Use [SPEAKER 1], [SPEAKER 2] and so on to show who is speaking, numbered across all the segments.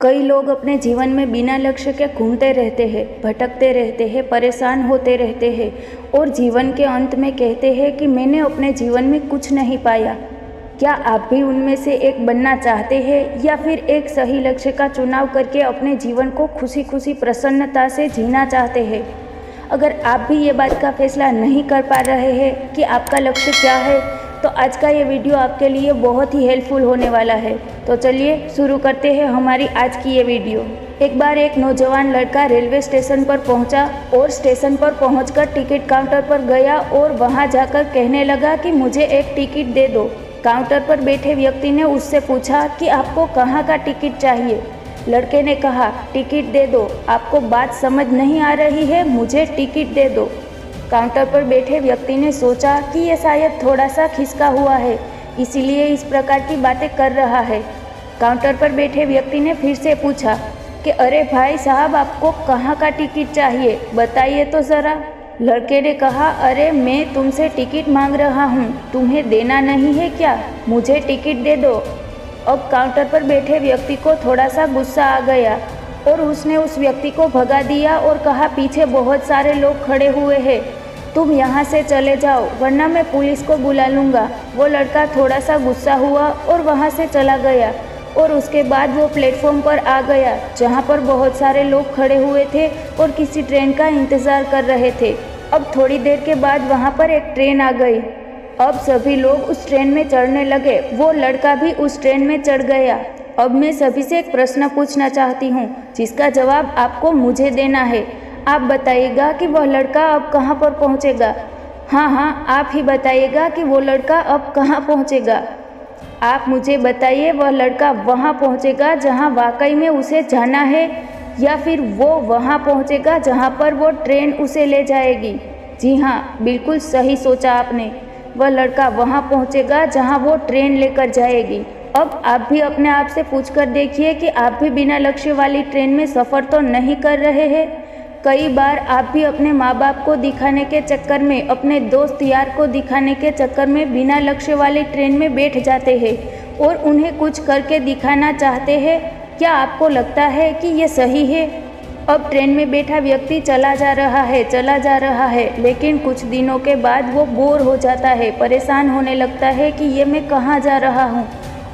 [SPEAKER 1] कई लोग अपने जीवन में बिना लक्ष्य के घूमते रहते हैं, भटकते रहते हैं, परेशान होते रहते हैं और जीवन के अंत में कहते हैं कि मैंने अपने जीवन में कुछ नहीं पाया। क्या आप भी उनमें से एक बनना चाहते हैं या फिर एक सही लक्ष्य का चुनाव करके अपने जीवन को खुशी खुशी प्रसन्नता से जीना चाहते हैं? अगर आप भी ये बात का फैसला नहीं कर पा रहे हैं कि आपका लक्ष्य क्या है, तो आज का ये वीडियो आपके लिए बहुत ही हेल्पफुल होने वाला है। तो चलिए शुरू करते हैं हमारी आज की ये वीडियो। एक बार एक नौजवान लड़का रेलवे स्टेशन पर पहुंचा और स्टेशन पर पहुंचकर टिकट काउंटर पर गया और वहां जाकर कहने लगा कि मुझे एक टिकट दे दो। काउंटर पर बैठे व्यक्ति ने उससे पूछा कि आपको कहाँ का टिकट चाहिए। लड़के ने कहा, टिकट दे दो। आपको बात समझ नहीं आ रही है, मुझे टिकट दे दो। काउंटर पर बैठे व्यक्ति ने सोचा कि ये शायद थोड़ा सा खिसका हुआ है, इसीलिए इस प्रकार की बातें कर रहा है। काउंटर पर बैठे व्यक्ति ने फिर से पूछा कि अरे भाई साहब, आपको कहाँ का टिकट चाहिए, बताइए तो ज़रा। लड़के ने कहा, अरे मैं तुमसे टिकट मांग रहा हूँ, तुम्हें देना नहीं है क्या? मुझे टिकट दे दो। अब काउंटर पर बैठे व्यक्ति को थोड़ा सा गुस्सा आ गया और उसने उस व्यक्ति को भगा दिया और कहा, पीछे बहुत सारे लोग खड़े हुए हैं, तुम यहाँ से चले जाओ वरना मैं पुलिस को बुला लूँगा। वो लड़का थोड़ा सा गुस्सा हुआ और वहाँ से चला गया और उसके बाद वो प्लेटफॉर्म पर आ गया जहाँ पर बहुत सारे लोग खड़े हुए थे और किसी ट्रेन का इंतज़ार कर रहे थे। अब थोड़ी देर के बाद वहाँ पर एक ट्रेन आ गई। अब सभी लोग उस ट्रेन में चढ़ने लगे, वो लड़का भी उस ट्रेन में चढ़ गया। अब मैं सभी से एक प्रश्न पूछना चाहती हूँ जिसका जवाब आपको मुझे देना है। आप बताइएगा कि वह लड़का अब कहाँ पर पहुँचेगा। हाँ, आप ही बताइएगा कि वो लड़का अब कहाँ पहुँचेगा। आप मुझे बताइए, वह लड़का वहाँ पहुँचेगा जहाँ वाकई में उसे जाना है या फिर वो वहाँ पहुँचेगा जहाँ पर वो ट्रेन उसे ले जाएगी। जी हाँ, बिल्कुल सही सोचा आपने। वह लड़का वहाँ पहुँचेगा जहाँ वो ट्रेन लेकर जाएगी। अब आप भी अपने आप से पूछ कर देखिए कि आप भी बिना लक्ष्य वाली ट्रेन में सफ़र तो नहीं कर रहे हैं। कई बार आप भी अपने माँ बाप को दिखाने के चक्कर में, अपने दोस्त यार को दिखाने के चक्कर में बिना लक्ष्य वाली ट्रेन में बैठ जाते हैं और उन्हें कुछ करके दिखाना चाहते हैं। क्या आपको लगता है कि ये सही है? अब ट्रेन में बैठा व्यक्ति चला जा रहा है, लेकिन कुछ दिनों के बाद वो बोर हो जाता है, परेशान होने लगता है कि ये मैं कहाँ जा रहा हूँ।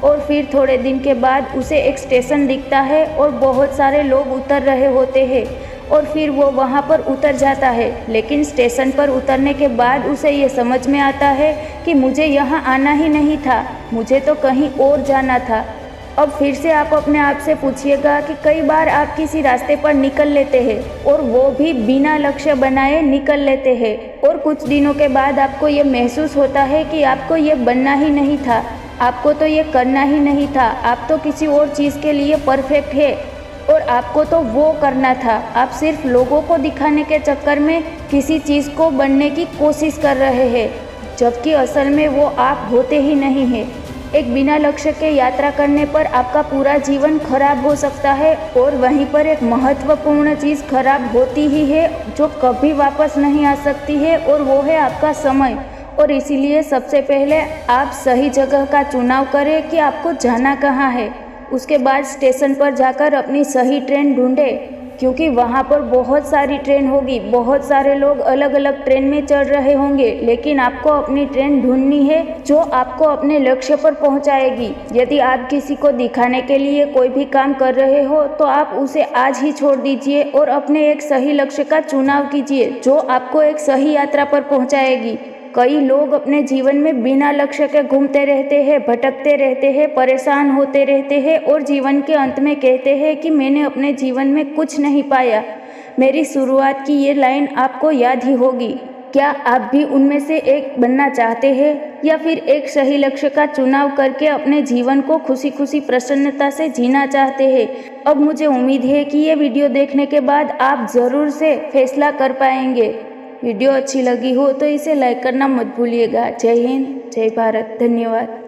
[SPEAKER 1] और फिर थोड़े दिन के बाद उसे एक स्टेशन दिखता है और बहुत सारे लोग उतर रहे होते हैं और फिर वो वहाँ पर उतर जाता है। लेकिन स्टेशन पर उतरने के बाद उसे ये समझ में आता है कि मुझे यहाँ आना ही नहीं था, मुझे तो कहीं और जाना था। अब फिर से आप अपने आप से पूछिएगा कि कई बार आप किसी रास्ते पर निकल लेते हैं और वो भी बिना लक्ष्य बनाए निकल लेते हैं और कुछ दिनों के बाद आपको ये महसूस होता है कि आपको ये बनना ही नहीं था, आपको तो ये करना ही नहीं था, आप तो किसी और चीज़ के लिए परफेक्ट है और आपको तो वो करना था। आप सिर्फ लोगों को दिखाने के चक्कर में किसी चीज़ को बनने की कोशिश कर रहे हैं, जबकि असल में वो आप होते ही नहीं हैं। एक बिना लक्ष्य के यात्रा करने पर आपका पूरा जीवन खराब हो सकता है और वहीं पर एक महत्वपूर्ण चीज़ खराब होती ही है जो कभी वापस नहीं आ सकती है, और वो है आपका समय। और इसीलिए सबसे पहले आप सही जगह का चुनाव करें कि आपको जाना कहाँ है। उसके बाद स्टेशन पर जाकर अपनी सही ट्रेन ढूंढें, क्योंकि वहाँ पर बहुत सारी ट्रेन होगी, बहुत सारे लोग अलग अलग ट्रेन में चढ़ रहे होंगे, लेकिन आपको अपनी ट्रेन ढूंढनी है जो आपको अपने लक्ष्य पर पहुँचाएगी। यदि आप किसी को दिखाने के लिए कोई भी काम कर रहे हो तो आप उसे आज ही छोड़ दीजिए और अपने एक सही लक्ष्य का चुनाव कीजिए जो आपको एक सही यात्रा पर पहुँचाएगी। कई लोग अपने जीवन में बिना लक्ष्य के घूमते रहते हैं, भटकते रहते हैं, परेशान होते रहते हैं और जीवन के अंत में कहते हैं कि मैंने अपने जीवन में कुछ नहीं पाया। मेरी शुरुआत की ये लाइन आपको याद ही होगी। क्या आप भी उनमें से एक बनना चाहते हैं या फिर एक सही लक्ष्य का चुनाव करके अपने जीवन को खुशी खुशी प्रसन्नता से जीना चाहते हैं? अब मुझे उम्मीद है कि ये वीडियो देखने के बाद आप ज़रूर से फैसला कर पाएंगे। वीडियो अच्छी लगी हो तो इसे लाइक करना मत भूलिएगा। जय हिंद, जय भारत, धन्यवाद।